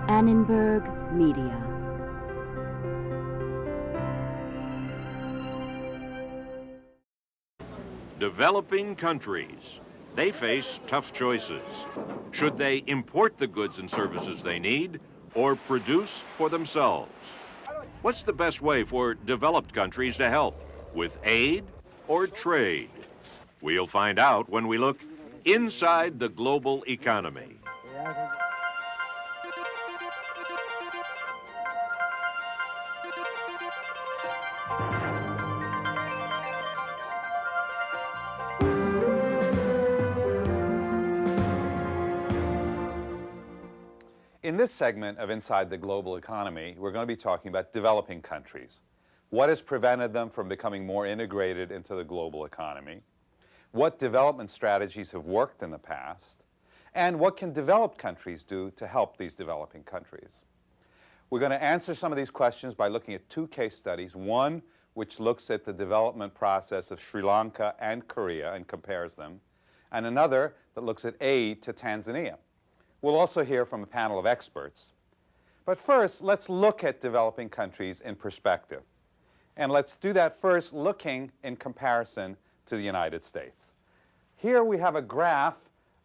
Annenberg Media. Developing countries. They face tough choices. Should they import the goods and services they need or produce for themselves? What's the best way for developed countries to help? With aid or trade? We'll find out when we look inside the global economy. In this segment of Inside the Global Economy, we're going to be talking about developing countries. What has prevented them from becoming more integrated into the global economy? What development strategies have worked in the past? And what can developed countries do to help these developing countries? We're going to answer some of these questions by looking at two case studies. One which looks at the development process of Sri Lanka and Korea and compares them, and another that looks at aid to Tanzania. We'll also hear from a panel of experts. But first, let's look at developing countries in perspective. And let's do that first looking in comparison to the United States. Here we have a graph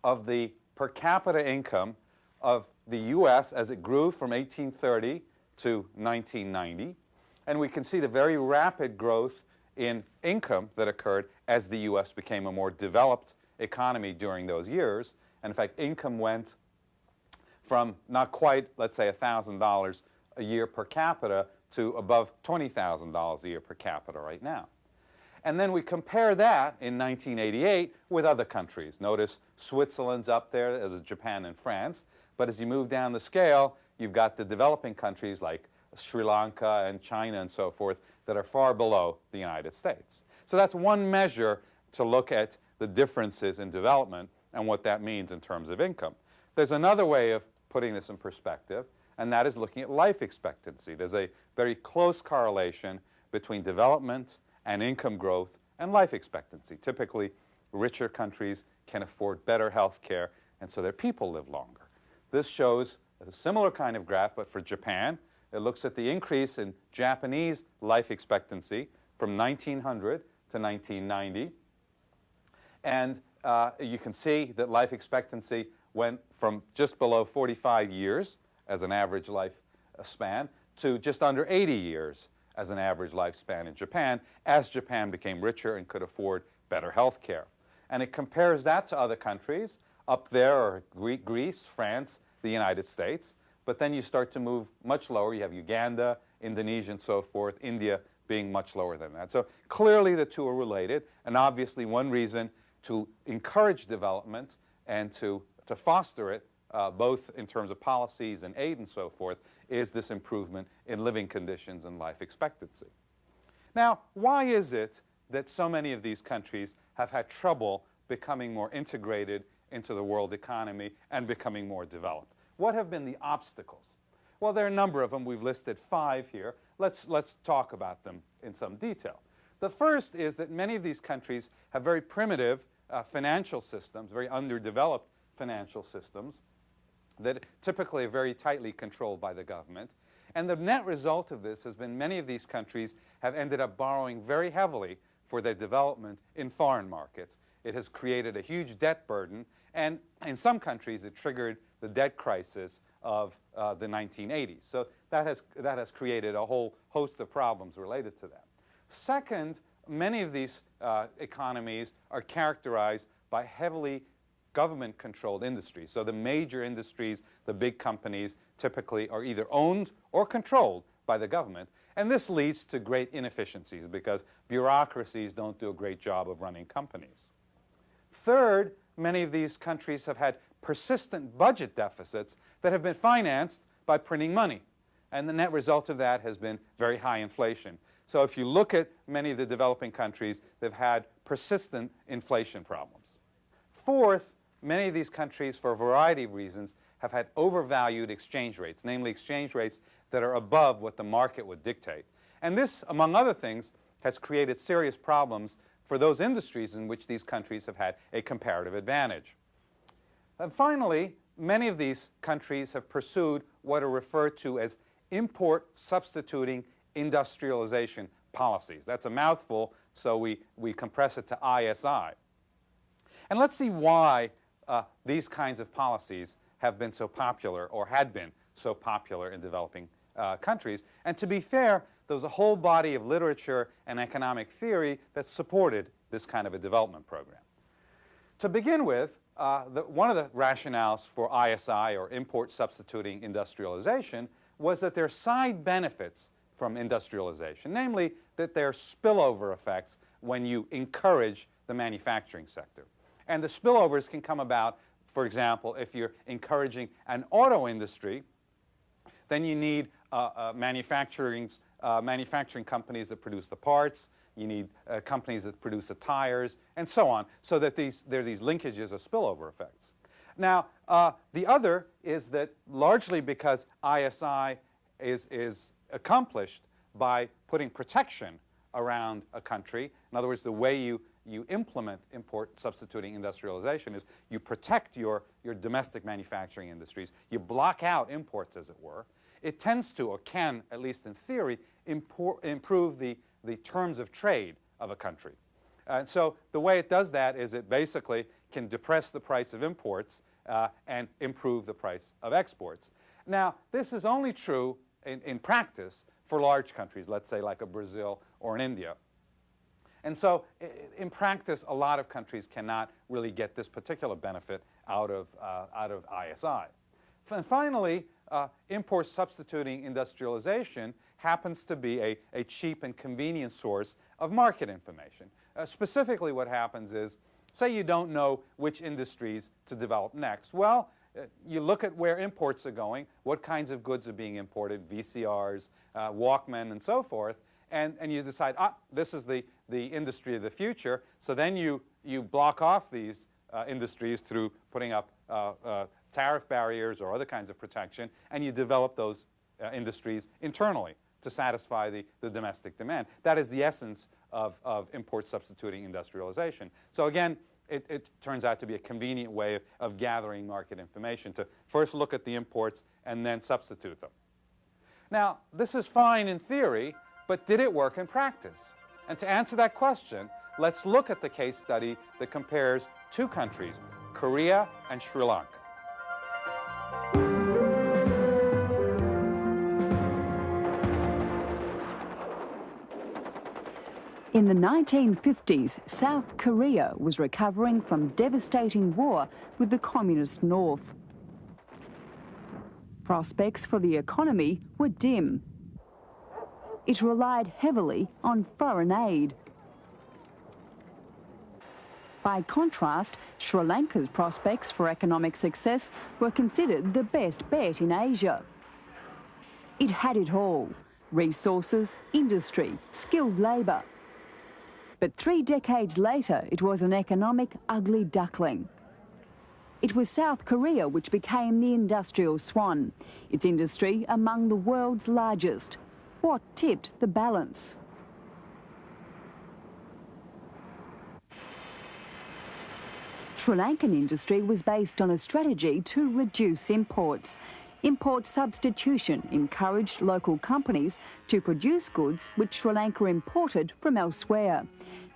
of the per capita income of the U.S. as it grew from 1830 to 1990. And we can see the very rapid growth in income that occurred as the U.S. became a more developed economy during those years. And in fact, income went from not quite, let's say, $1,000 a year per capita to above $20,000 a year per capita right now. And then we compare that in 1988 with other countries. Notice Switzerland's up there, as is Japan and France. But as you move down the scale, you've got the developing countries like Sri Lanka and China and so forth that are far below the United States. So that's one measure to look at the differences in development and what that means in terms of income. There's another way of putting this in perspective, and that is looking at life expectancy. There's a very close correlation between development and income growth and life expectancy. Typically, richer countries can afford better health care, and so their people live longer. This shows a similar kind of graph, but for Japan. It looks at the increase in Japanese life expectancy from 1900 to 1990. And you can see that life expectancy went from just below 45 years as an average lifespan to just under 80 years as an average lifespan in Japan, as Japan became richer and could afford better health care. And it compares that to other countries. Up there are Greece, France, the United States. But then you start to move much lower. You have Uganda, Indonesia, and so forth, India being much lower than that. So clearly the two are related. And obviously one reason to encourage development and to foster it, both in terms of policies and aid and so forth, is this improvement in living conditions and life expectancy. Now, why is it that so many of these countries have had trouble becoming more integrated into the world economy and becoming more developed? What have been the obstacles? Well, there are a number of them. We've listed 5 here. Let's talk about them in some detail. The first is that many of these countries have very primitive financial systems, very underdeveloped financial systems that typically are very tightly controlled by the government. And the net result of this has been many of these countries have ended up borrowing very heavily for their development in foreign markets. It has created a huge debt burden, and in some countries it triggered the debt crisis of the 1980s. So that has created a whole host of problems related to that. Second, many of these economies are characterized by heavily government-controlled industries. So the major industries, the big companies, typically are either owned or controlled by the government. And this leads to great inefficiencies because bureaucracies don't do a great job of running companies. Third, many of these countries have had persistent budget deficits that have been financed by printing money. And the net result of that has been very high inflation. So if you look at many of the developing countries, they've had persistent inflation problems. Fourth, many of these countries, for a variety of reasons, have had overvalued exchange rates, namely exchange rates that are above what the market would dictate. And this, among other things, has created serious problems for those industries in which these countries have had a comparative advantage. And finally, many of these countries have pursued what are referred to as import substituting industrialization policies. That's a mouthful, so we compress it to ISI. And let's see why these kinds of policies have been so popular, or had been so popular in developing countries. And to be fair, there was a whole body of literature and economic theory that supported this kind of a development program. To begin with, one of the rationales for ISI, or import substituting industrialization, was that there are side benefits from industrialization, namely that there are spillover effects when you encourage the manufacturing sector. And the spillovers can come about, for example, if you're encouraging an auto industry, then you need manufacturing companies that produce the parts, you need companies that produce the tires, and so on, so that there are these linkages or spillover effects. Now, the other is that largely because ISI is accomplished by putting protection around a country, in other words, the way you implement import substituting industrialization is you protect your domestic manufacturing industries, you block out imports, as it were. It tends to, or can, at least in theory, improve the terms of trade of a country. And so the way it does that is it basically can depress the price of imports and improve the price of exports. Now, this is only true in practice for large countries, let's say like a Brazil or an India. And so in practice, a lot of countries cannot really get this particular benefit out of ISI. And finally, import substituting industrialization happens to be a cheap and convenient source of market information. Specifically, what happens is, say you don't know which industries to develop next. Well, you look at where imports are going, what kinds of goods are being imported, VCRs, Walkman, and so forth, and you decide, this is the industry of the future. So then you block off these industries through putting up tariff barriers or other kinds of protection, and you develop those industries internally to satisfy the domestic demand. That is the essence of import substituting industrialization. So again, it turns out to be a convenient way of gathering market information, to first look at the imports and then substitute them. Now, this is fine in theory, but did it work in practice? And to answer that question, let's look at the case study that compares two countries, Korea and Sri Lanka. In the 1950s, South Korea was recovering from devastating war with the Communist North. Prospects for the economy were dim. It relied heavily on foreign aid. By contrast, Sri Lanka's prospects for economic success were considered the best bet in Asia. It had it all: resources, industry, skilled labour. But 3 decades later, it was an economic ugly duckling. It was South Korea which became the industrial swan, its industry among the world's largest. What tipped the balance? Sri Lankan industry was based on a strategy to reduce imports. Import substitution encouraged local companies to produce goods which Sri Lanka imported from elsewhere.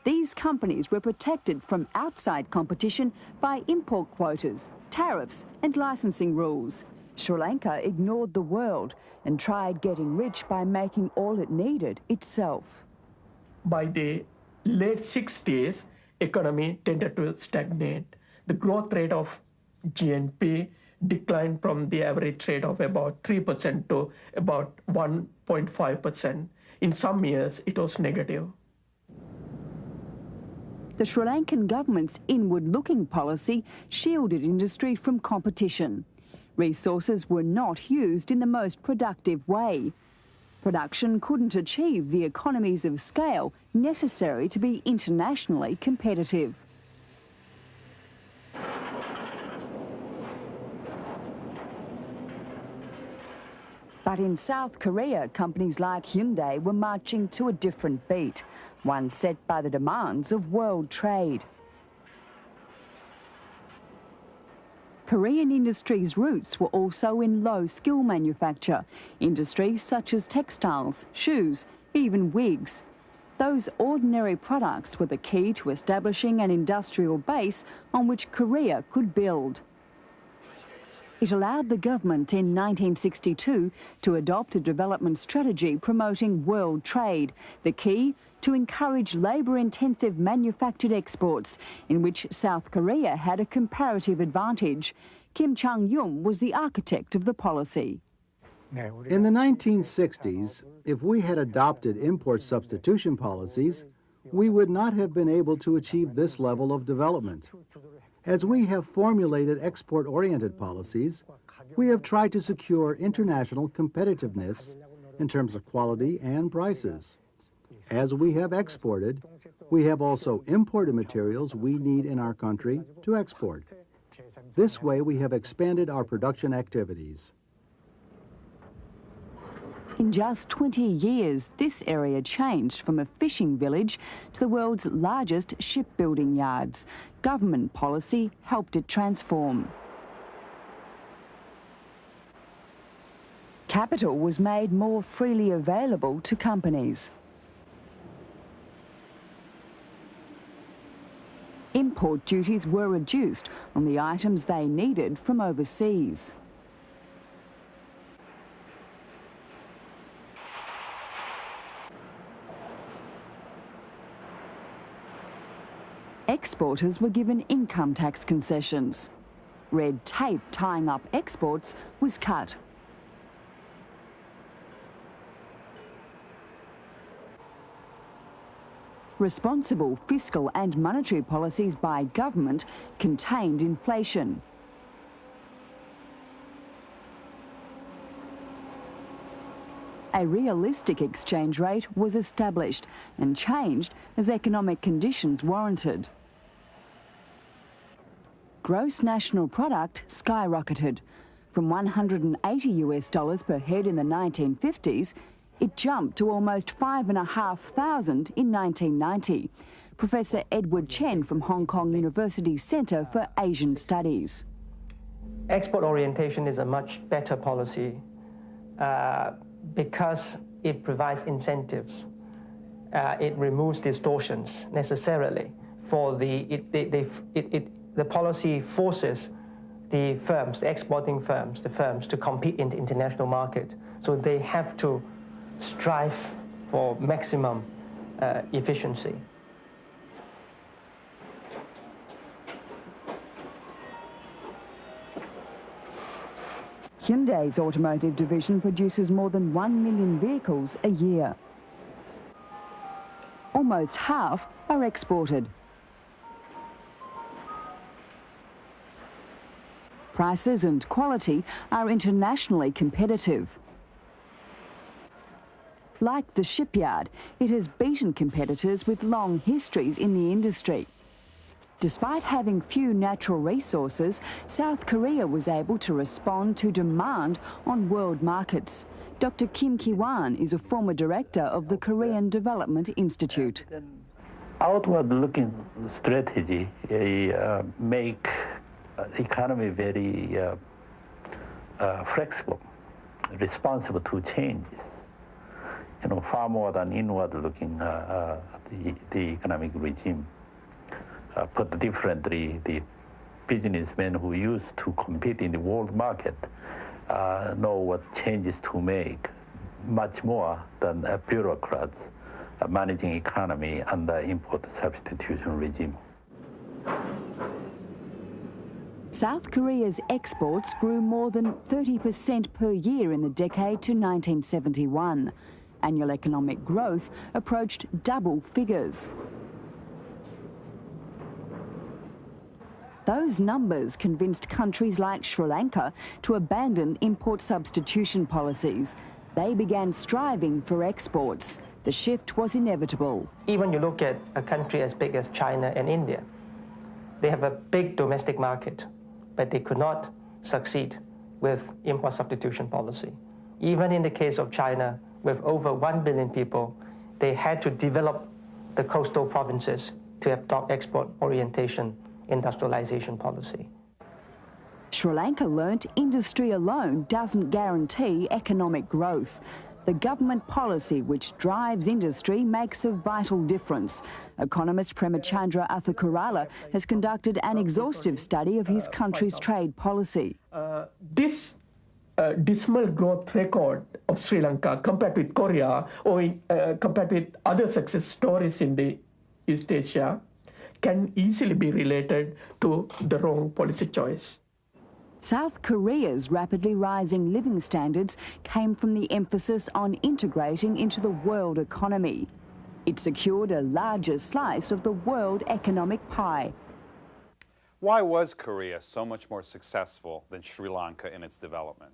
These companies were protected from outside competition by import quotas, tariffs and licensing rules. Sri Lanka ignored the world and tried getting rich by making all it needed itself. By the late 60s, economy tended to stagnate. The growth rate of GNP declined from the average rate of about 3% to about 1.5%. In some years, it was negative. The Sri Lankan government's inward-looking policy shielded industry from competition. Resources were not used in the most productive way. Production couldn't achieve the economies of scale necessary to be internationally competitive. But in South Korea, companies like Hyundai were marching to a different beat, one set by the demands of world trade. Korean industry's roots were also in low-skill manufacture, industries such as textiles, shoes, even wigs. Those ordinary products were the key to establishing an industrial base on which Korea could build. It allowed the government in 1962 to adopt a development strategy promoting world trade, the key to encourage labour-intensive manufactured exports, in which South Korea had a comparative advantage. Kim Chung-yung was the architect of the policy. In the 1960s, if we had adopted import substitution policies, we would not have been able to achieve this level of development. As we have formulated export-oriented policies, we have tried to secure international competitiveness in terms of quality and prices. As we have exported, we have also imported materials we need in our country to export. This way, we have expanded our production activities. In just 20 years, this area changed from a fishing village to the world's largest shipbuilding yards. Government policy helped it transform. Capital was made more freely available to companies. Import duties were reduced on the items they needed from overseas. Exporters were given income tax concessions. Red tape tying up exports was cut. Responsible fiscal and monetary policies by government contained inflation. A realistic exchange rate was established and changed as economic conditions warranted. Gross national product skyrocketed. From $180 per head in the 1950s, it jumped to almost 5,500 in 1990. Professor Edward Chen from Hong Kong University's Centre for Asian Studies. Export orientation is a much better policy because it provides incentives. It removes distortions necessarily for the policy forces the firms, the exporting firms, the firms to compete in the international market. So they have to strive for maximum efficiency. Hyundai's automotive division produces more than 1 million vehicles a year. Almost half are exported. Prices and quality are internationally competitive. Like the shipyard, it has beaten competitors with long histories in the industry. Despite having few natural resources, South Korea was able to respond to demand on world markets. Dr. Kim Ki-wan is a former director of the Korean Development Institute. Outward-looking strategy make economy very flexible, responsive to changes. You know, far more than inward-looking the economic regime. Put differently, the businessmen who used to compete in the world market know what changes to make, much more than bureaucrats managing economy under import substitution regime. South Korea's exports grew more than 30% per year in the decade to 1971. Annual economic growth approached double figures. Those numbers convinced countries like Sri Lanka to abandon import substitution policies. They began striving for exports. The shift was inevitable. Even you look at a country as big as China and India, they have a big domestic market, but they could not succeed with import substitution policy. Even in the case of China, with over 1 billion people, they had to develop the coastal provinces to adopt export orientation industrialization policy. Sri Lanka learnt industry alone doesn't guarantee economic growth. The government policy which drives industry makes a vital difference. Economist Premachandra Athakurala has conducted an exhaustive study of his country's trade policy. This dismal growth record of Sri Lanka compared with Korea or compared with other success stories in the East Asia can easily be related to the wrong policy choice. South Korea's rapidly rising living standards came from the emphasis on integrating into the world economy. It secured a larger slice of the world economic pie. Why was Korea so much more successful than Sri Lanka in its development?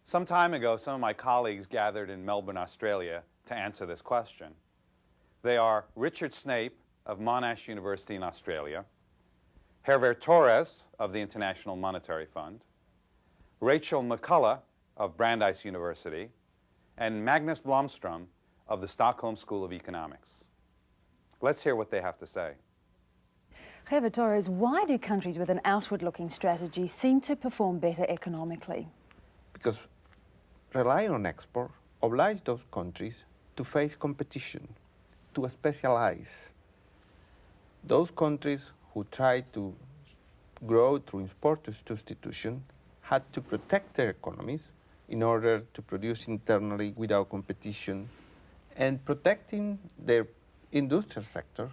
Some time ago, some of my colleagues gathered in Melbourne, Australia to answer this question. They are Richard Snape of Monash University in Australia, Hervé Torres of the International Monetary Fund, Rachel McCullough of Brandeis University, and Magnus Blomstrom of the Stockholm School of Economics. Let's hear what they have to say. Hervé Torres, why do countries with an outward-looking strategy seem to perform better economically? Because relying on export obliges those countries to face competition, to specialize. Those countries who tried to grow through import substitution had to protect their economies in order to produce internally without competition. And protecting their industrial sector,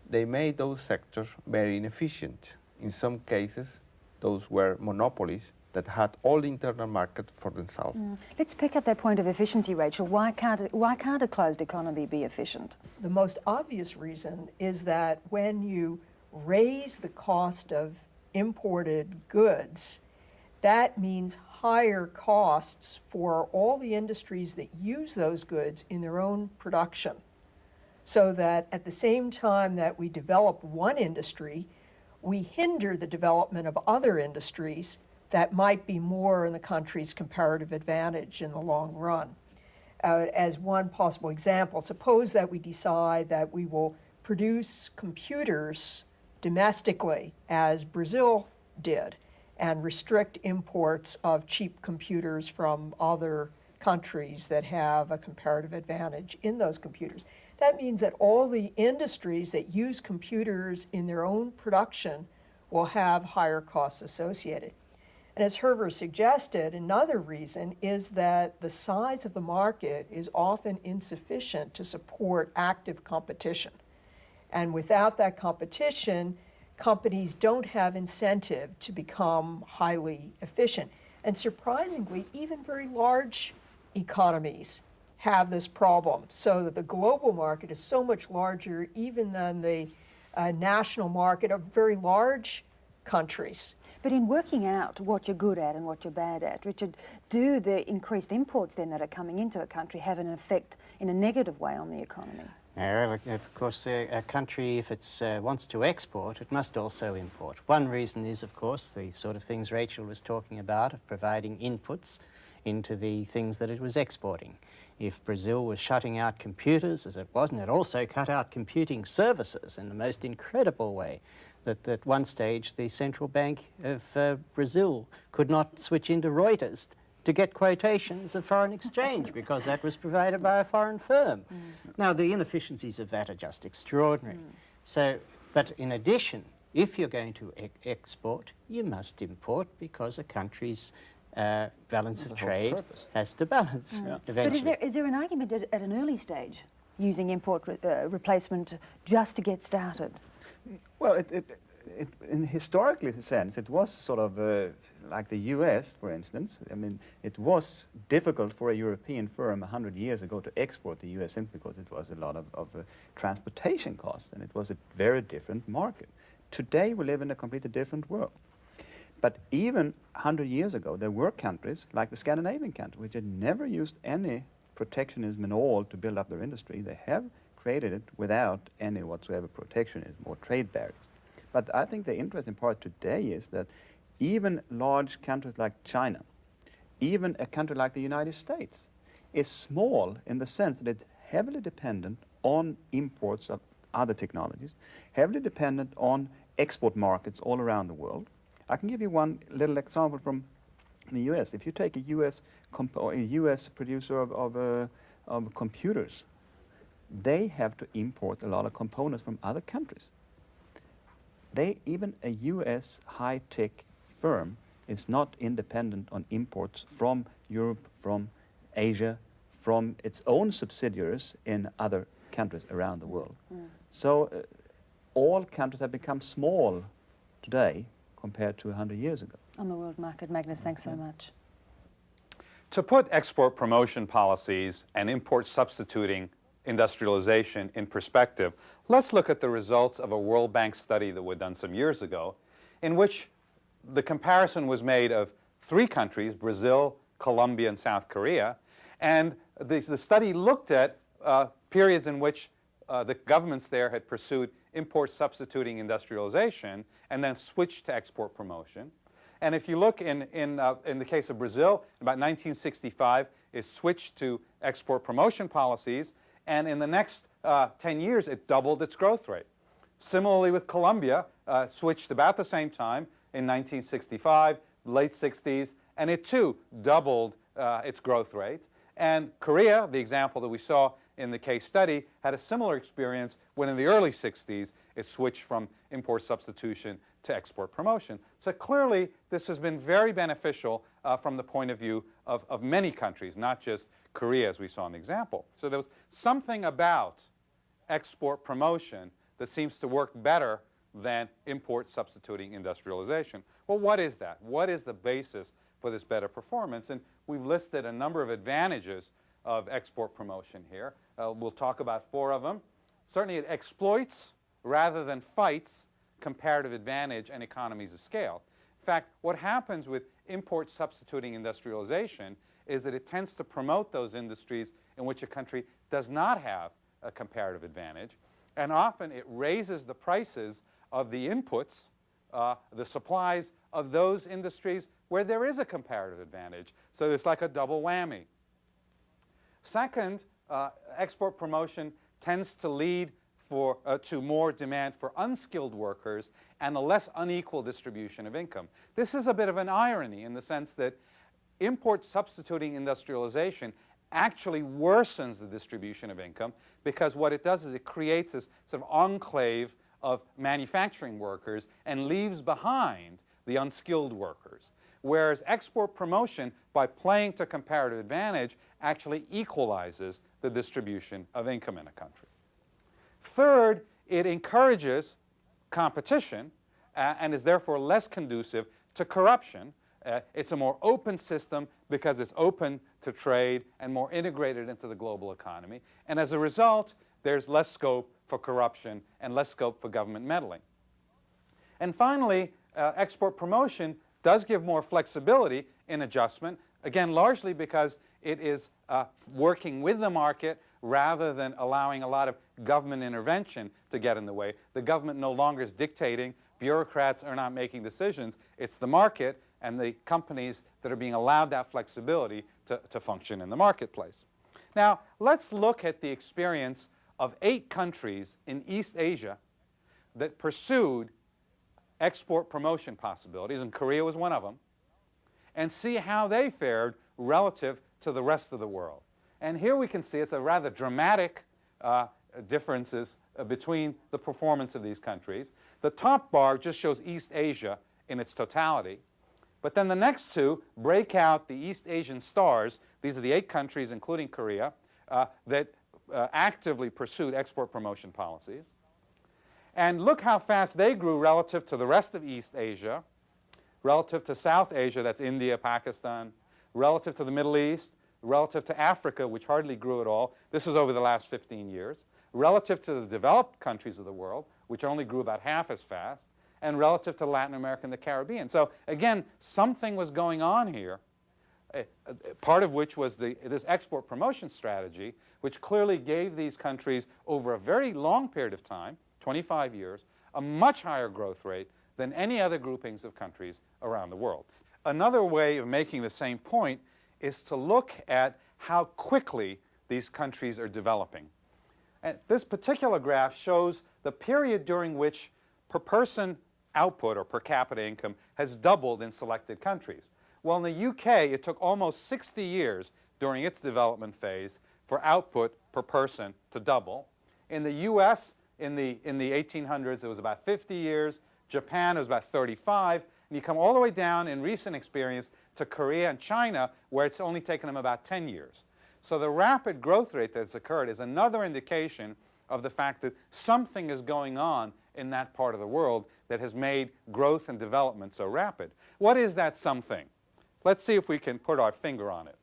they made those sectors very inefficient. In some cases, those were monopolies that had all the internal market for themselves. Let's pick up that point of efficiency, Rachel. Why can't a closed economy be efficient? The most obvious reason is that when you raise the cost of imported goods, that means higher costs for all the industries that use those goods in their own production. So that at the same time that we develop one industry, we hinder the development of other industries that might be more in the country's comparative advantage in the long run. As one possible example, suppose that we decide that we will produce computers domestically, as Brazil did, and restrict imports of cheap computers from other countries that have a comparative advantage in those computers. That means that all the industries that use computers in their own production will have higher costs associated. And as Hervé suggested, another reason is that the size of the market is often insufficient to support active competition. And without that competition, companies don't have incentive to become highly efficient. And surprisingly, even very large economies have this problem, so that the global market is so much larger even than the national market of very large countries. But in working out what you're good at and what you're bad at, Richard, do the increased imports then that are coming into a country have an effect in a negative way on the economy? Well, of course, a country, if it wants to export, it must also import. One reason is, of course, the sort of things Rachel was talking about, of providing inputs into the things that it was exporting. If Brazil was shutting out computers, as it wasn't, it also cut out computing services in the most incredible way. That at one stage, the Central Bank of Brazil could not switch into Reuters to get quotations of foreign exchange because that was provided by a foreign firm. Now, the inefficiencies of that are just extraordinary. So, but in addition, if you're going to export, you must import because a country's balance of trade has to balance eventually. But is there an argument at an early stage using import replacement just to get started? Well, in historically sense, it was sort of like the US, for instance. I mean, it was difficult for a European firm 100 years ago to export to the US simply because it was a lot of transportation costs, and it was a very different market. Today, we live in a completely different world. But even 100 years ago, there were countries, like the Scandinavian countries, which had never used any protectionism at all to build up their industry. They have created it without any whatsoever protectionism or trade barriers. But I think the interesting part today is that even large countries like China, even a country like the United States, is small in the sense that it's heavily dependent on imports of other technologies, heavily dependent on export markets all around the world. I can give you one little example from the U.S. If you take a U.S. producer of computers, they have to import a lot of components from other countries. Even a U.S. high-tech firm is not independent on imports from Europe, from Asia, from its own subsidiaries in other countries around the world. So all countries have become small today compared to 100 years ago. On the world market. Magnus, thanks so much. To put export promotion policies and import substituting industrialization in perspective, let's look at the results of a World Bank study that was done some years ago, in which the comparison was made of 3 countries, Brazil, Colombia, and South Korea, and the study looked at periods in which the governments there had pursued import substituting industrialization and then switched to export promotion. And if you look in the case of Brazil, about 1965, it switched to export promotion policies, and in the next 10 years, it doubled its growth rate. Similarly with Colombia, switched about the same time in 1965, late 60s, and it too doubled its growth rate. And Korea, the example that we saw in the case study, had a similar experience when in the early 60s it switched from import substitution to export promotion. So clearly this has been very beneficial from the point of view of many countries, not just Korea as we saw in the example. So there was something about export promotion that seems to work better than import substituting industrialization. Well, what is that? What is the basis for this better performance? And we've listed a number of advantages of export promotion here. We'll talk about 4 of them. Certainly it exploits rather than fights comparative advantage and economies of scale. In fact, what happens with import substituting industrialization is that it tends to promote those industries in which a country does not have a comparative advantage, and often it raises the prices of the inputs, the supplies of those industries where there is a comparative advantage. So it's like a double whammy. Second, export promotion tends to lead to more demand for unskilled workers and a less unequal distribution of income. This is a bit of an irony in the sense that import substituting industrialization actually worsens the distribution of income, because what it does is it creates this sort of enclave of manufacturing workers and leaves behind the unskilled workers. Whereas export promotion, by playing to comparative advantage, actually equalizes the distribution of income in a country. Third, it encourages competition and is therefore less conducive to corruption. It's a more open system because it's open to trade and more integrated into the global economy. And as a result, there's less scope for corruption and less scope for government meddling. And finally, export promotion does give more flexibility in adjustment, again, largely because it is working with the market rather than allowing a lot of government intervention to get in the way. The government no longer is dictating. Bureaucrats are not making decisions. It's the market and the companies that are being allowed that flexibility to function in the marketplace. Now, let's look at the experience of 8 countries in East Asia that pursued export promotion possibilities, and Korea was one of them, and see how they fared relative to the rest of the world. And here we can see it's a rather dramatic differences between the performance of these countries. The top bar just shows East Asia in its totality. But then the next 2 break out the East Asian stars. These are the 8 countries, including Korea, that actively pursued export promotion policies. And look how fast they grew relative to the rest of East Asia, relative to South Asia, that's India, Pakistan, relative to the Middle East, relative to Africa, which hardly grew at all. This is over the last 15 years. Relative to the developed countries of the world, which only grew about half as fast, and relative to Latin America and the Caribbean. So again, something was going on here, part of which was this export promotion strategy, which clearly gave these countries over a very long period of time, 25 years, a much higher growth rate than any other groupings of countries around the world. Another way of making the same point is to look at how quickly these countries are developing. And this particular graph shows the period during which per person output or per capita income has doubled in selected countries. Well, in the UK, it took almost 60 years during its development phase for output per person to double. In the US, in the 1800s, it was about 50 years. Japan, it was about 35. And you come all the way down in recent experience to Korea and China, where it's only taken them about 10 years. So the rapid growth rate that's occurred is another indication of the fact that something is going on in that part of the world that has made growth and development so rapid. What is that something? Let's see if we can put our finger on it.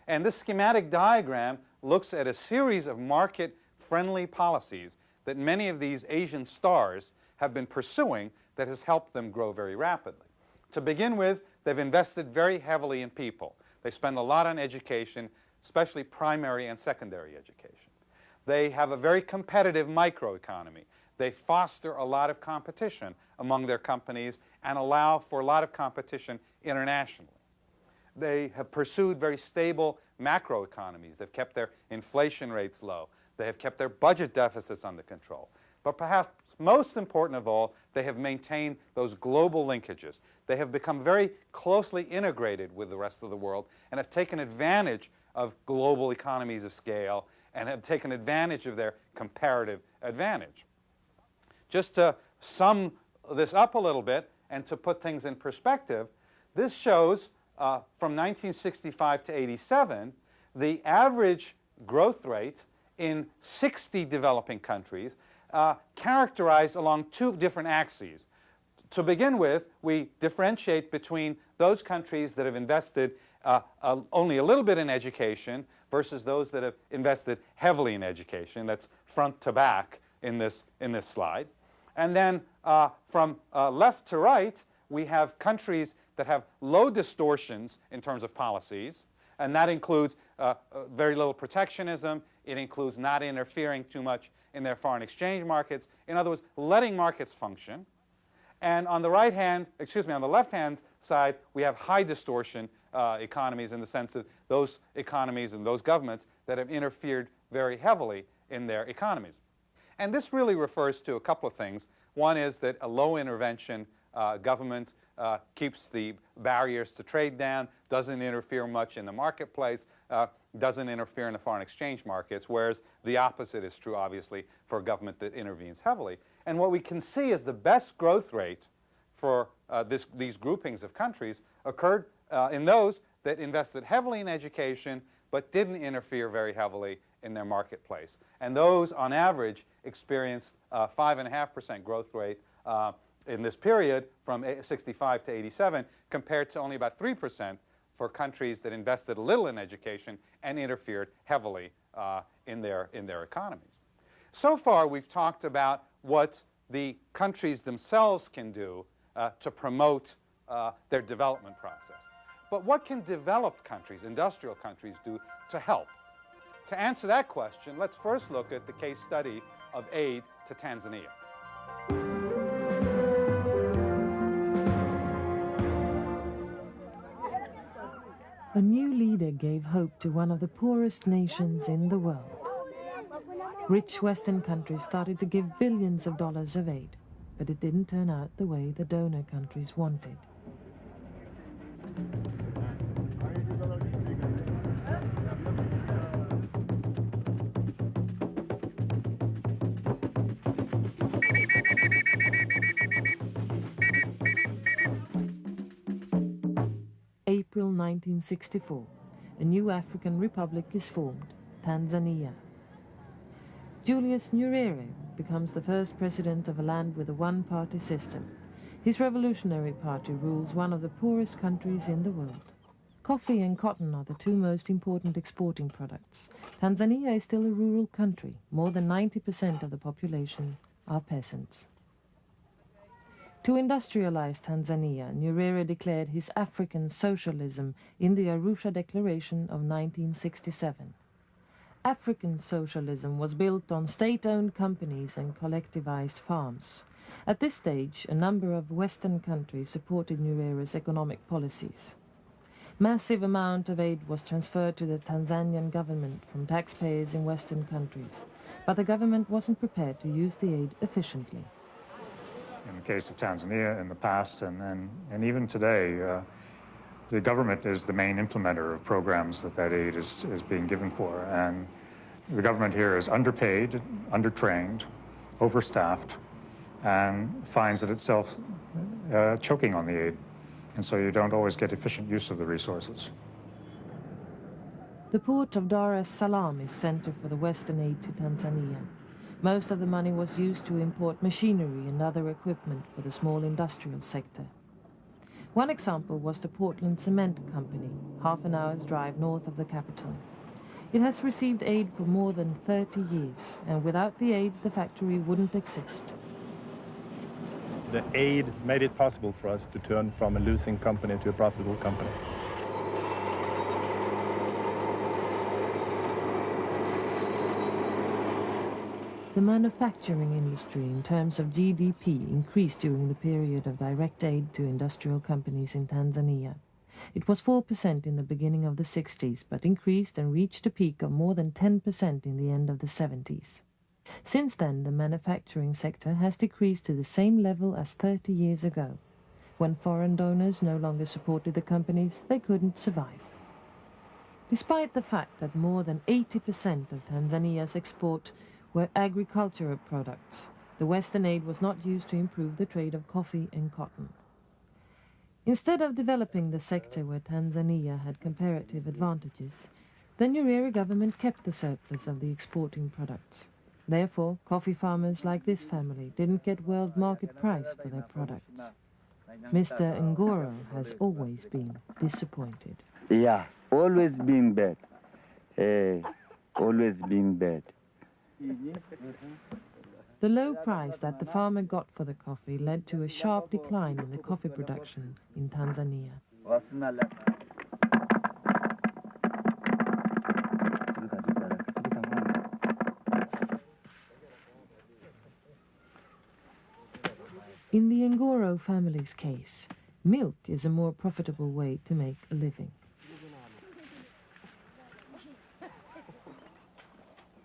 And this schematic diagram looks at a series of market-friendly policies that many of these Asian stars have been pursuing that has helped them grow very rapidly. To begin with, they've invested very heavily in people. They spend a lot on education, especially primary and secondary education. They have a very competitive microeconomy. They foster a lot of competition among their companies and allow for a lot of competition internationally. They have pursued very stable macroeconomies. They've kept their inflation rates low. They have kept their budget deficits under control. But perhaps most important of all, they have maintained those global linkages. They have become very closely integrated with the rest of the world and have taken advantage of global economies of scale and have taken advantage of their comparative advantage. Just to sum this up a little bit and to put things in perspective, this shows from 1965 to 87 the average growth rate in 60 developing countries characterized along two different axes. To begin with, we differentiate between those countries that have invested only a little bit in education versus those that have invested heavily in education. That's front to back in this slide. And then from left to right, we have countries that have low distortions in terms of policies, and that includes very little protectionism. It includes not interfering too much in their foreign exchange markets. In other words, letting markets function. And on the on the left-hand side, we have high distortion economies in the sense of those economies and those governments that have interfered very heavily in their economies. And this really refers to a couple of things. One is that a low intervention government keeps the barriers to trade down, doesn't interfere much in the marketplace, doesn't interfere in the foreign exchange markets, whereas the opposite is true, obviously, for a government that intervenes heavily. And what we can see is the best growth rate for these groupings of countries occurred in those that invested heavily in education but didn't interfere very heavily in their marketplace. And those, on average, experienced 5.5% growth rate in this period from 65 to 87, compared to only about 3% for countries that invested a little in education and interfered heavily in their economies. So far, we've talked about what the countries themselves can do to promote their development process. But what can developed countries, industrial countries, do to help? To answer that question, let's first look at the case study of aid to Tanzania. A new leader gave hope to one of the poorest nations in the world. Rich Western countries started to give billions of dollars of aid, but it didn't turn out the way the donor countries wanted. April 1964, a new African republic is formed, Tanzania. Julius Nyerere becomes the first president of a land with a one-party system. His revolutionary party rules one of the poorest countries in the world. Coffee and cotton are the two most important exporting products. Tanzania is still a rural country. More than 90% of the population are peasants. To industrialize Tanzania, Nyerere declared his African socialism in the Arusha Declaration of 1967. African socialism was built on state-owned companies and collectivized farms. At this stage, a number of Western countries supported Nyerere's economic policies. Massive amount of aid was transferred to the Tanzanian government from taxpayers in Western countries, but the government wasn't prepared to use the aid efficiently. in the case of Tanzania in the past, and even today, the government is the main implementer of programs that aid is being given for. And the government here is underpaid, undertrained, overstaffed, and finds it itself choking on the aid. And so you don't always get efficient use of the resources. The port of Dar es Salaam is center for the Western aid to Tanzania. Most of the money was used to import machinery and other equipment for the small industrial sector. One example was the Portland Cement Company, half an hour's drive north of the capital. It has received aid for more than 30 years, and without the aid, the factory wouldn't exist. The aid made it possible for us to turn from a losing company to a profitable company. The manufacturing industry in terms of GDP increased during the period of direct aid to industrial companies in Tanzania. It was 4% in the beginning of the 60s, but increased and reached a peak of more than 10% in the end of the 70s. Since then, the manufacturing sector has decreased to the same level as 30 years ago. When foreign donors no longer supported the companies, they couldn't survive. Despite the fact that more than 80% of Tanzania's export were agricultural products, the Western aid was not used to improve the trade of coffee and cotton. Instead of developing the sector where Tanzania had comparative advantages, the Nyerere government kept the surplus of the exporting products. Therefore, coffee farmers like this family didn't get world market price for their products. Mr. Ngoro has always been disappointed. Yeah, always been bad. Always been bad. The low price that the farmer got for the coffee led to a sharp decline in the coffee production in Tanzania. In the Ngoro family's case, milk is a more profitable way to make a living.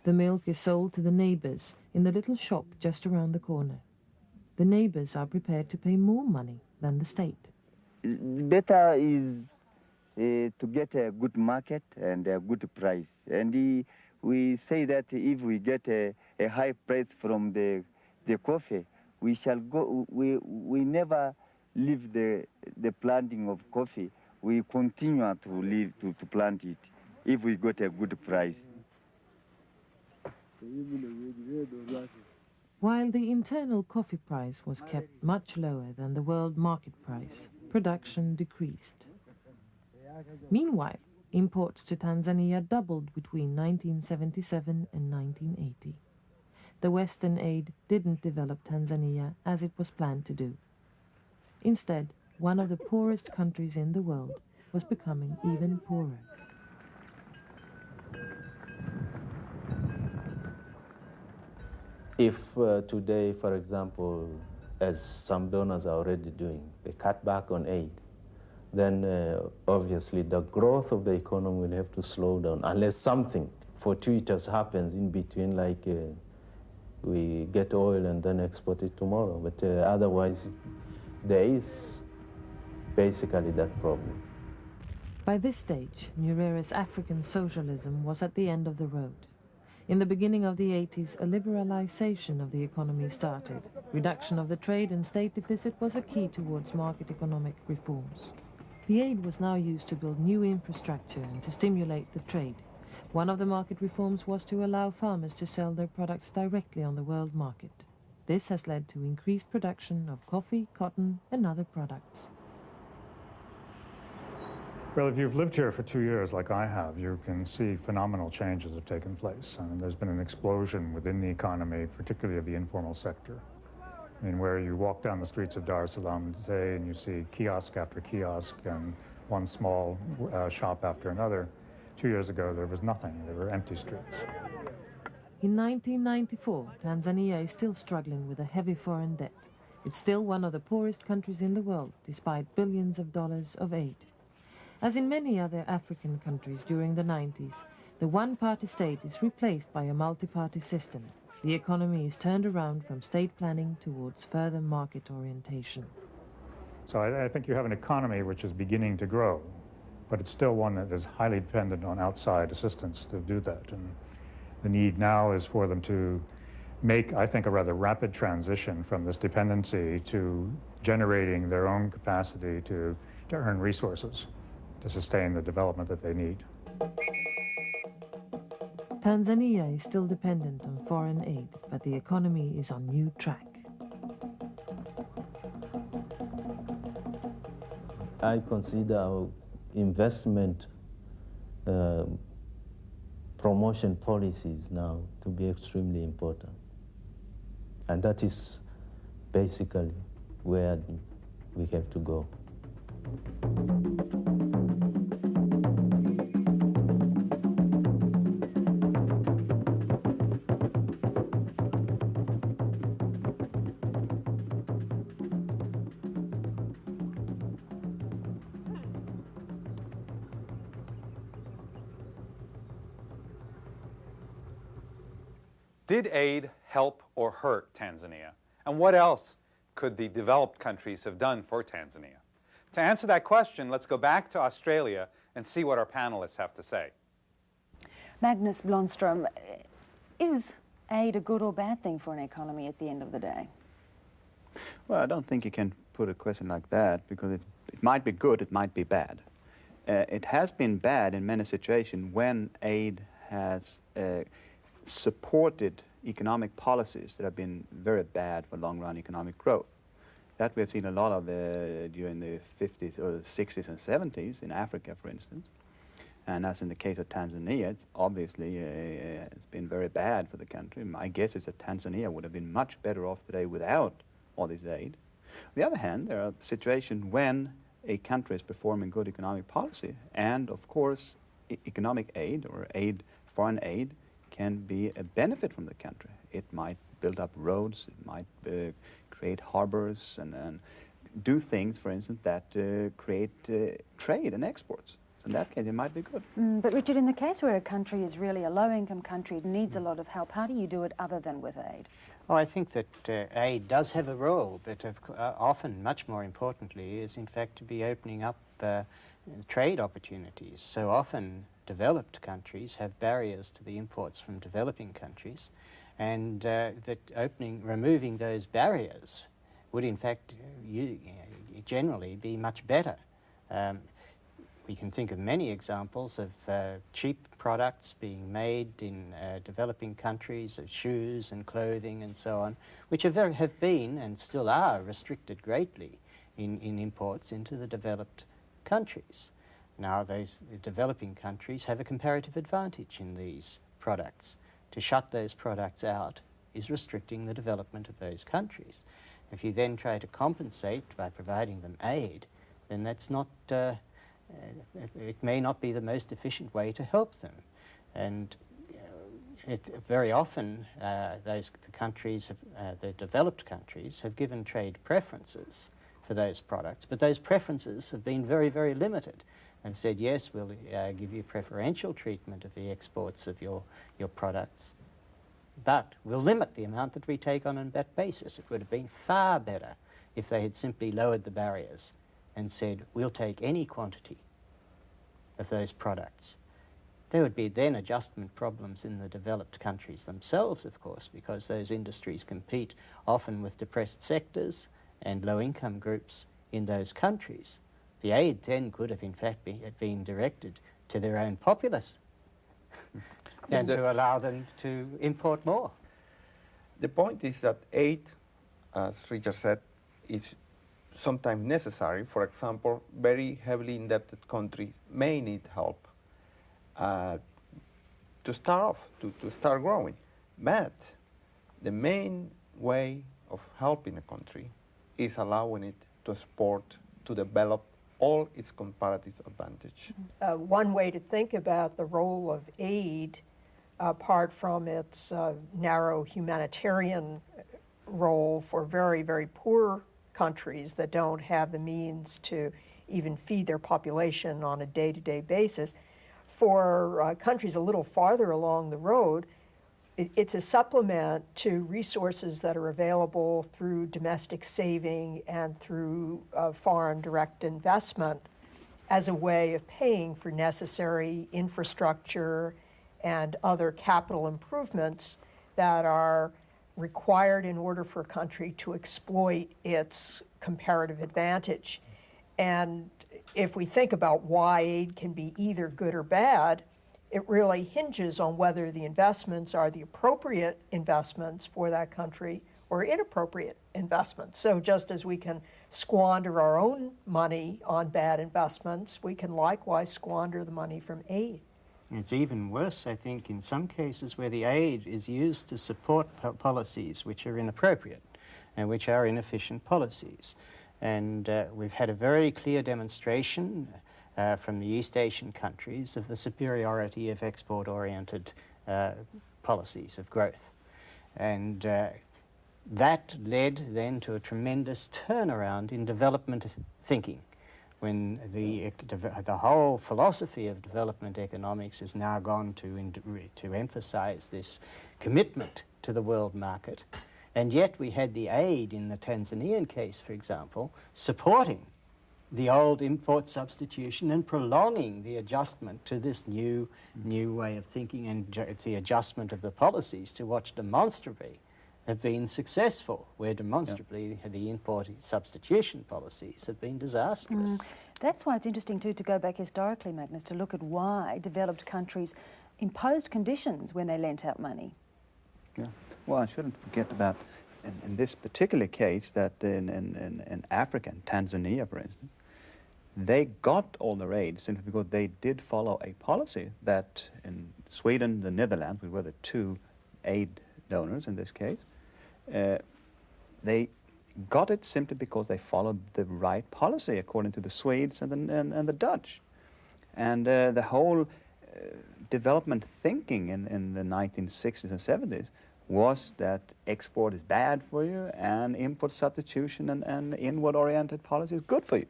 The milk is sold to the neighbors in the little shop just around the corner. The neighbors are prepared to pay more money than the state. Better is to get a good market and a good price. And we say that if we get a high price from the coffee, we shall go. We never leave the planting of coffee. We continue to plant it if we got a good price. While the internal coffee price was kept much lower than the world market price, production decreased. Meanwhile, imports to Tanzania doubled between 1977 and 1980. The Western aid didn't develop Tanzania as it was planned to do. Instead, one of the poorest countries in the world was becoming even poorer. If today, for example, as some donors are already doing, they cut back on aid, then obviously the growth of the economy will have to slow down unless something fortuitous happens in between, like we get oil and then export it tomorrow. But otherwise, there is basically that problem. By this stage, Nyerere's African socialism was at the end of the road. In the beginning of the 80s, a liberalization of the economy started. Reduction of the trade and state deficit was a key towards market economic reforms. The aid was now used to build new infrastructure and to stimulate the trade. One of the market reforms was to allow farmers to sell their products directly on the world market. This has led to increased production of coffee, cotton, and other products. Well, if you've lived here for 2 years, like I have, you can see phenomenal changes have taken place. And there's been an explosion within the economy, particularly of the informal sector. I mean, where you walk down the streets of Dar es Salaam today and you see kiosk after kiosk and one small shop after another. 2 years ago, there was nothing. There were empty streets. In 1994, Tanzania is still struggling with a heavy foreign debt. It's still one of the poorest countries in the world, despite billions of dollars of aid. As in many other African countries during the 90s, the one-party state is replaced by a multi-party system. The economy is turned around from state planning towards further market orientation. So I think you have an economy which is beginning to grow, but it's still one that is highly dependent on outside assistance to do that. And the need now is for them to make, I think, a rather rapid transition from this dependency to generating their own capacity to earn resources to sustain the development that they need. Tanzania is still dependent on foreign aid, but the economy is on new track. I consider our investment promotion policies now to be extremely important. And that is basically where we have to go. Did aid help or hurt Tanzania? And what else could the developed countries have done for Tanzania? To answer that question, let's go back to Australia and see what our panelists have to say. Magnus Blomstrom, is aid a good or bad thing for an economy at the end of the day? Well, I don't think you can put a question like that, because it might be good, it might be bad. It has been bad in many situations when aid has supported economic policies that have been very bad for long-run economic growth. That we have seen a lot of during the 50s or the 60s and 70s in Africa, for instance. And as in the case of Tanzania, it's obviously it's been very bad for the country. My guess is that Tanzania would have been much better off today without all this aid. On the other hand, there are situations when a country is performing good economic policy, and of course economic aid or aid, foreign aid, can be a benefit from the country. It might build up roads, it might create harbors and do things, for instance, that create trade and exports. In that case, it might be good. But Richard, in the case where a country is really a low-income country, it needs a lot of help, how do you do it other than with aid? Well, I think that aid does have a role, but often, much more importantly, is in fact to be opening up trade opportunities. So often, developed countries have barriers to the imports from developing countries, and removing those barriers would in fact generally be much better. We can think of many examples of cheap products being made in developing countries, of shoes and clothing and so on, which have been and still are restricted greatly in imports into the developed countries. Now, the developing countries have a comparative advantage in these products. To shut those products out is restricting the development of those countries. If you then try to compensate by providing them aid, then that's not, it may not be the most efficient way to help them. And very often, the developed countries have given trade preferences for those products, but those preferences have been very, very limited. They've said, yes, we'll give you preferential treatment of the exports of your products, but we'll limit the amount that we take on that basis. It would have been far better if they had simply lowered the barriers and said, we'll take any quantity of those products. There would be then adjustment problems in the developed countries themselves, of course, because those industries compete often with depressed sectors and low-income groups in those countries. The aid then could have, in fact, been directed to their own populace and to allow them to import more. The point is that aid, as Richard said, is sometimes necessary. For example, very heavily indebted countries may need help to start off, to start growing. But the main way of helping a country is allowing it to export, to develop all its comparative advantage. One way to think about the role of aid, apart from its narrow humanitarian role for very, very poor countries that don't have the means to even feed their population on a day-to-day basis, for countries a little farther along the road, it's a supplement to resources that are available through domestic saving and through foreign direct investment as a way of paying for necessary infrastructure and other capital improvements that are required in order for a country to exploit its comparative advantage. And if we think about why aid can be either good or bad, it really hinges on whether the investments are the appropriate investments for that country or inappropriate investments. So just as we can squander our own money on bad investments, we can likewise squander the money from aid. It's even worse, I think, in some cases where the aid is used to support policies which are inappropriate and which are inefficient policies. And we've had a very clear demonstration from the East Asian countries of the superiority of export-oriented policies of growth. And that led then to a tremendous turnaround in development thinking, when the whole philosophy of development economics has now gone to emphasize this commitment to the world market. And yet we had the aid in the Tanzanian case, for example, supporting the old import substitution and prolonging the adjustment to this new way of thinking and the adjustment of the policies to what demonstrably have been successful, where demonstrably the import substitution policies have been disastrous. That's why it's interesting too to go back historically, Magnus, to look at why developed countries imposed conditions when they lent out money. Yeah. Well, I shouldn't forget about, in this particular case, that in Africa, in Tanzania, for instance, they got all their aid simply because they did follow a policy that in Sweden, the Netherlands, we were the two aid donors in this case, they got it simply because they followed the right policy according to the Swedes and the Dutch. And the whole development thinking in the 1960s and 70s was that export is bad for you and import substitution and inward-oriented policy is good for you.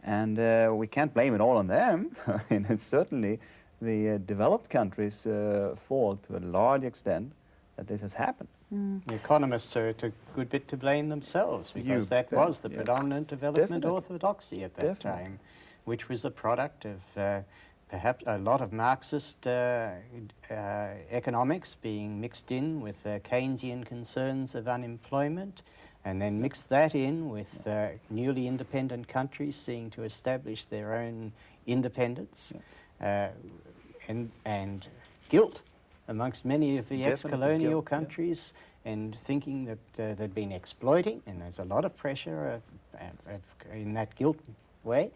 And we can't blame it all on them. And it's certainly the developed countries' fault to a large extent that this has happened. The economists are a good bit to blame themselves, because that was the predominant development orthodoxy at that time, which was a product of perhaps a lot of Marxist economics being mixed in with Keynesian concerns of unemployment, and then mixed that in with newly independent countries seeking to establish their own independence, and guilt amongst many of the ex-colonial countries, and thinking that they'd been exploiting, and there's a lot of pressure in that guilt way.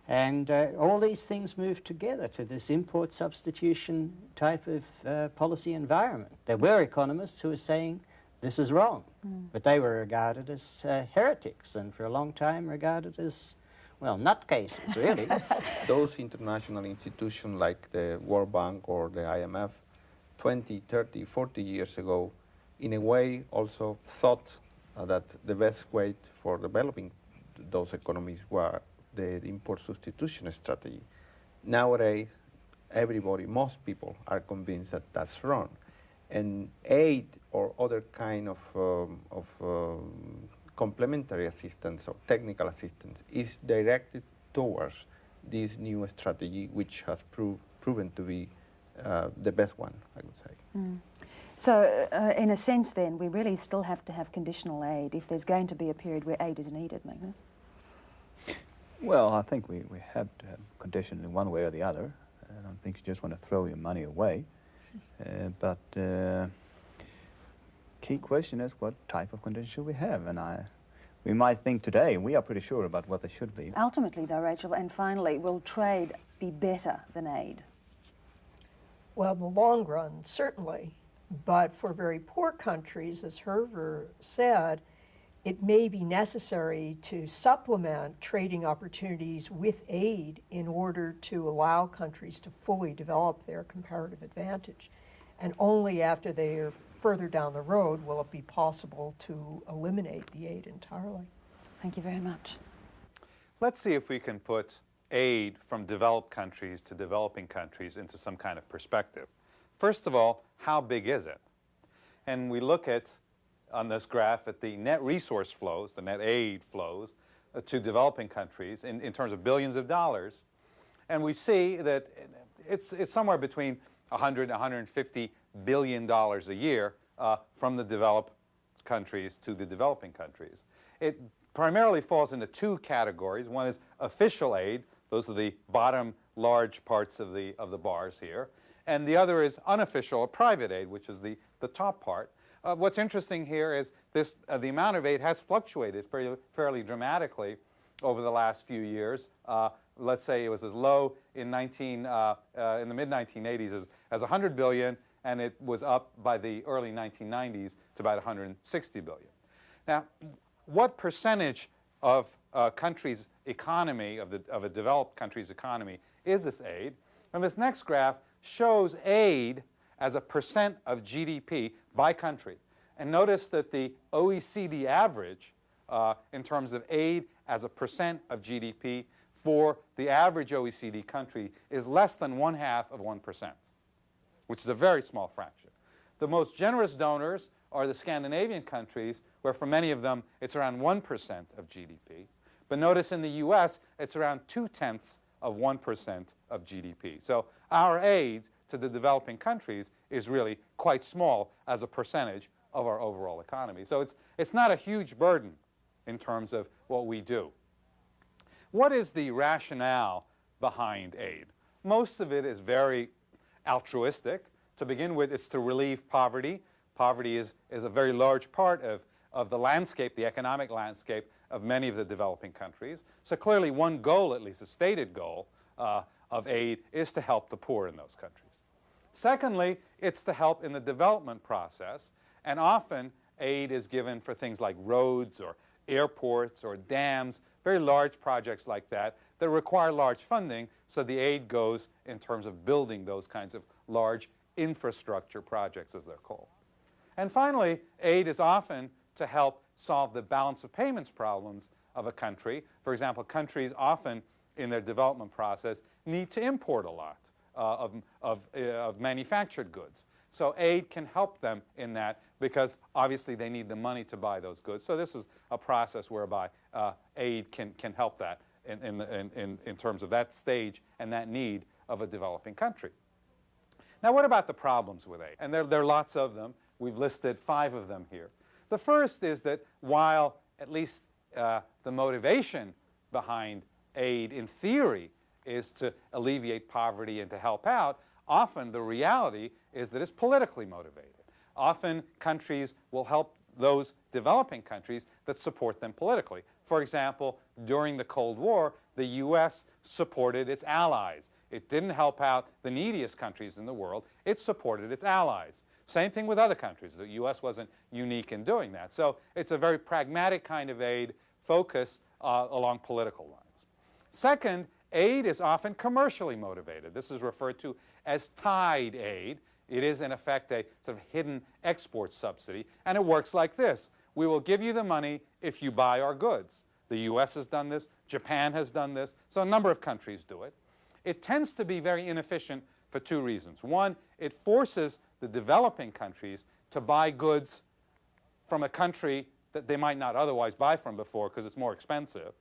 And all these things move together to this import substitution type of policy environment. There were economists who were saying this is wrong, but they were regarded as heretics, and for a long time regarded as, well, nutcases, really. Those international institutions like the World Bank or the IMF 20, 30, 40 years ago, in a way also thought that the best way for developing those economies were the import substitution strategy. Nowadays, everybody, most people are convinced that that's wrong. And aid or other kind of complementary assistance or technical assistance is directed towards this new strategy, which has proven to be the best one, I would say. So, in a sense then, we really still have to have conditional aid if there's going to be a period where aid is needed, Magnus? Well, I think we have to have conditions in one way or the other. I don't think you just want to throw your money away. But key question is what type of conditions should we have? And we might think today, we are pretty sure about what they should be. Ultimately though, Rachel, and finally, will trade be better than aid? Well, in the long run, certainly. But for very poor countries, as Hervé said, it may be necessary to supplement trading opportunities with aid in order to allow countries to fully develop their comparative advantage. And only after they are further down the road will it be possible to eliminate the aid entirely. Thank you very much. Let's see if we can put aid from developed countries to developing countries into some kind of perspective. First of all, how big is it? And we look at, on this graph, at the net resource flows, the net aid flows to developing countries in terms of billions of dollars. And we see that it's somewhere between 100 and 150 billion dollars a year from the developed countries to the developing countries. It primarily falls into two categories. One is official aid. Those are the bottom large parts of the bars here. And the other is unofficial or private aid, which is the top part. What's interesting here is this, the amount of aid has fluctuated fairly dramatically over the last few years. Let's say it was as low in the mid-1980s as 100 billion, and it was up by the early 1990s to about 160 billion. Now, what percentage of a country's economy, of a developed country's economy, is this aid? And this next graph shows aid as a percent of GDP by country. And notice that the OECD average in terms of aid as a percent of GDP for the average OECD country is less than 0.5%, which is a very small fraction. The most generous donors are the Scandinavian countries, where for many of them it's around 1% of GDP. But notice in the US, it's around 0.2% of GDP. So our aid to the developing countries is really quite small as a percentage of our overall economy. So it's not a huge burden in terms of what we do. What is the rationale behind aid? Most of it is very altruistic. To begin with, it's to relieve poverty. Poverty is a very large part of the landscape, the economic landscape of many of the developing countries. So clearly one goal, at least a stated goal, of aid is to help the poor in those countries. Secondly, it's to help in the development process, and often aid is given for things like roads or airports or dams, very large projects like that that require large funding, so the aid goes in terms of building those kinds of large infrastructure projects, as they're called. And finally, aid is often to help solve the balance of payments problems of a country. For example, countries often in their development process need to import a lot of manufactured goods. So aid can help them in that because obviously they need the money to buy those goods. So this is a process whereby aid can help that in terms of that stage and that need of a developing country. Now, what about the problems with aid? And there are lots of them. We've listed 5 of them here. The first is that while at least the motivation behind aid in theory is to alleviate poverty and to help out, often the reality is that it's politically motivated. Often countries will help those developing countries that support them politically. For example, during the Cold War, the US supported its allies. It didn't help out the neediest countries in the world. It supported its allies. Same thing with other countries. The US wasn't unique in doing that. So it's a very pragmatic kind of aid focused along political lines. Second, aid is often commercially motivated. This is referred to as tied aid. It is, in effect, a sort of hidden export subsidy, and it works like this. We will give you the money if you buy our goods. The US has done this. Japan has done this. So a number of countries do it. It tends to be very inefficient for 2 reasons. One, it forces the developing countries to buy goods from a country that they might not otherwise buy from before because it's more expensive.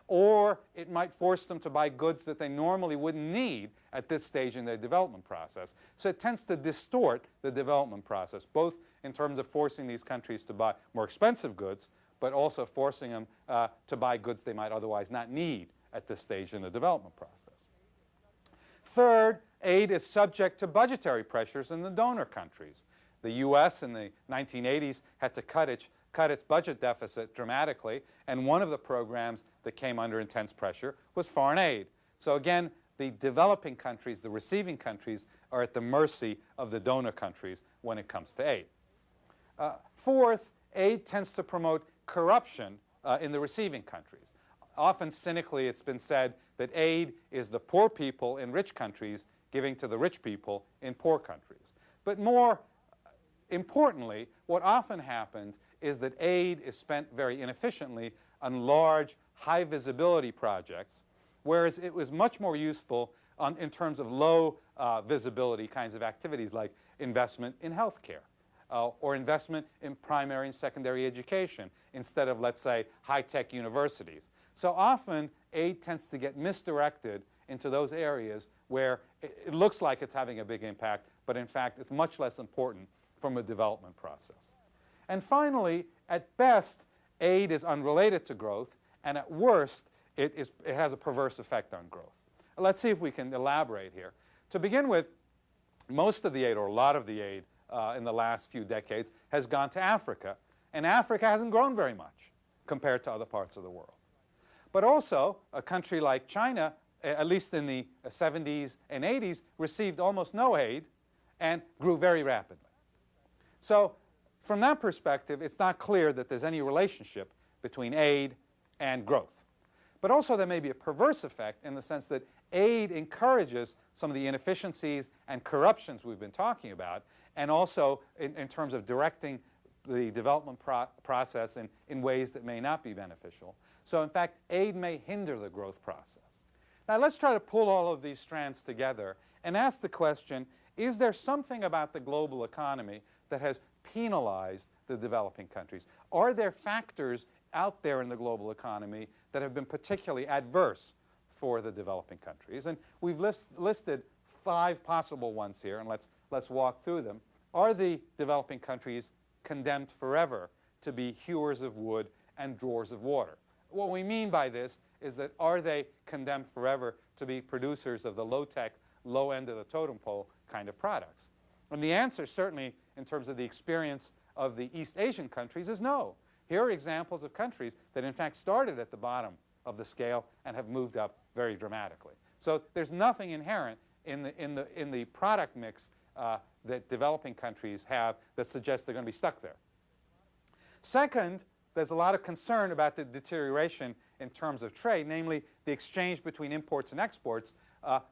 Or it might force them to buy goods that they normally wouldn't need at this stage in their development process. So it tends to distort the development process, both in terms of forcing these countries to buy more expensive goods, but also forcing them to buy goods they might otherwise not need at this stage in the development process. Third, aid is subject to budgetary pressures in the donor countries. The US in the 1980s had to cut its budget deficit dramatically, and one of the programs that came under intense pressure was foreign aid. So again, the developing countries, the receiving countries, are at the mercy of the donor countries when it comes to aid. Fourth, aid tends to promote corruption in the receiving countries. Often cynically, it's been said that aid is the poor people in rich countries giving to the rich people in poor countries. But more importantly, what often happens is that aid is spent very inefficiently on large, high-visibility projects, whereas it was much more useful in terms of low visibility kinds of activities like investment in healthcare or investment in primary and secondary education instead of, let's say, high-tech universities. So often, aid tends to get misdirected into those areas where it looks like it's having a big impact, but in fact, it's much less important from a development process. And finally, at best, aid is unrelated to growth, and at worst, it has a perverse effect on growth. Let's see if we can elaborate here. To begin with, most of the aid, or a lot of the aid in the last few decades, has gone to Africa, and Africa hasn't grown very much compared to other parts of the world. But also, a country like China, at least in the 70s and 80s, received almost no aid and grew very rapidly. So from that perspective, it's not clear that there's any relationship between aid and growth. But also there may be a perverse effect in the sense that aid encourages some of the inefficiencies and corruptions we've been talking about, and also in terms of directing the development process in ways that may not be beneficial. So in fact, aid may hinder the growth process. Now let's try to pull all of these strands together and ask the question, is there something about the global economy that has penalized the developing countries? Are there factors out there in the global economy that have been particularly adverse for the developing countries? And we've listed 5 possible ones here, and let's walk through them. Are the developing countries condemned forever to be hewers of wood and drawers of water? What we mean by this is that are they condemned forever to be producers of the low-tech, low end of the totem pole kind of products? And the answer, certainly in terms of the experience of the East Asian countries, is no. Here are examples of countries that in fact started at the bottom of the scale and have moved up very dramatically. So there's nothing inherent in the product mix that developing countries have that suggests they're going to be stuck there. Second, there's a lot of concern about the deterioration in terms of trade, namely the exchange between imports and exports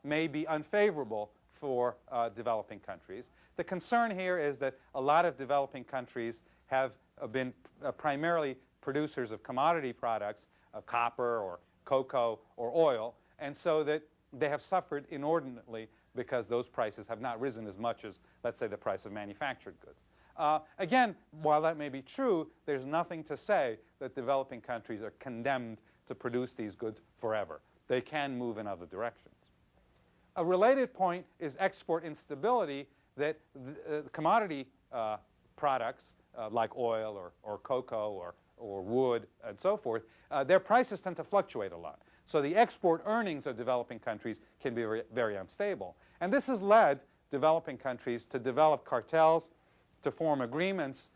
may be unfavorable for developing countries. The concern here is that a lot of developing countries have been primarily producers of commodity products, copper or cocoa or oil, and so that they have suffered inordinately because those prices have not risen as much as, let's say, the price of manufactured goods. Again, while that may be true, there's nothing to say that developing countries are condemned to produce these goods forever. They can move in other directions. A related point is export instability, that commodity products like oil or cocoa or wood and so forth, their prices tend to fluctuate a lot. So the export earnings of developing countries can be very unstable. And this has led developing countries to develop cartels, to form agreements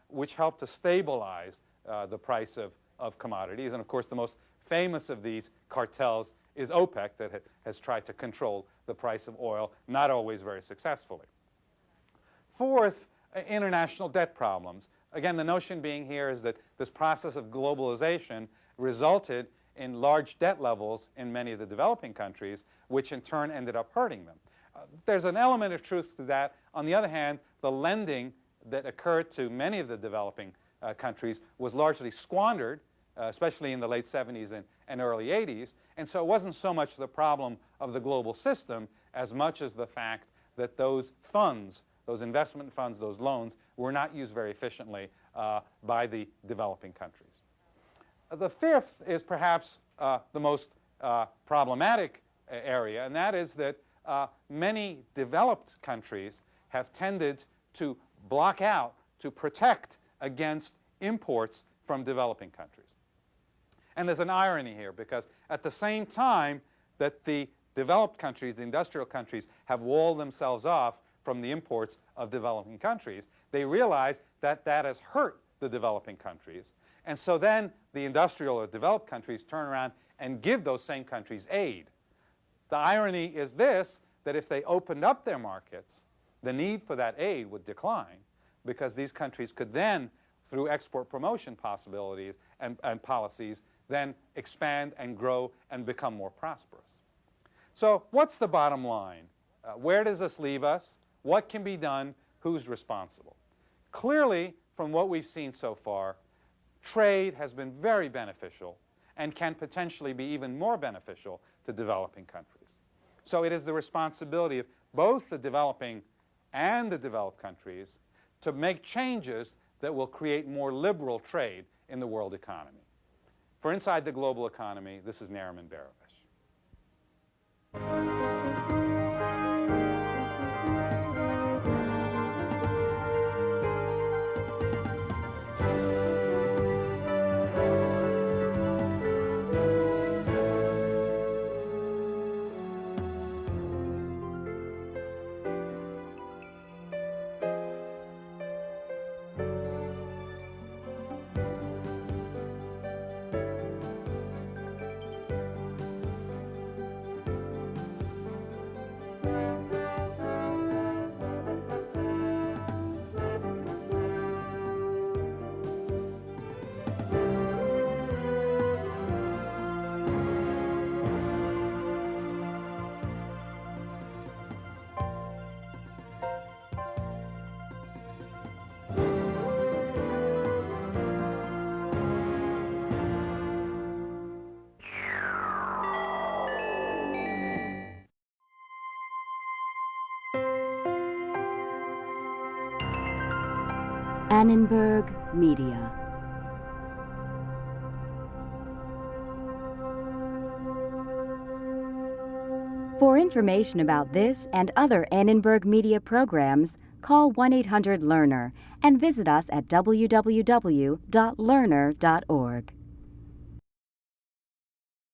which help to stabilize the price of commodities. And of course, the most famous of these cartels is OPEC, that has tried to control the price of oil, not always very successfully. Fourth, international debt problems. Again, the notion being here is that this process of globalization resulted in large debt levels in many of the developing countries, which in turn ended up hurting them. There's an element of truth to that. On the other hand, the lending that occurred to many of the developing countries was largely squandered, especially in the late 70s and early 80s. And so it wasn't so much the problem of the global system as much as the fact that those funds, those investment funds, those loans, were not used very efficiently by the developing countries. The fifth is perhaps the most problematic area, and that is that many developed countries have tended to block out, to protect against imports from developing countries. And there's an irony here, because at the same time that the developed countries, the industrial countries, have walled themselves off from the imports of developing countries, they realize that that has hurt the developing countries. And so then the industrial or developed countries turn around and give those same countries aid. The irony is this, that if they opened up their markets, the need for that aid would decline, because these countries could then, through export promotion possibilities and policies, then expand and grow and become more prosperous. So what's the bottom line? Where does this leave us? What can be done? Who's responsible? Clearly, from what we've seen so far, trade has been very beneficial and can potentially be even more beneficial to developing countries. So it is the responsibility of both the developing and the developed countries to make changes that will create more liberal trade in the world economy. For Inside the Global Economy, this is Nariman Baravesh. Annenberg Media. For information about this and other Annenberg Media programs, call 1-800-LEARNER and visit us at www.learner.org.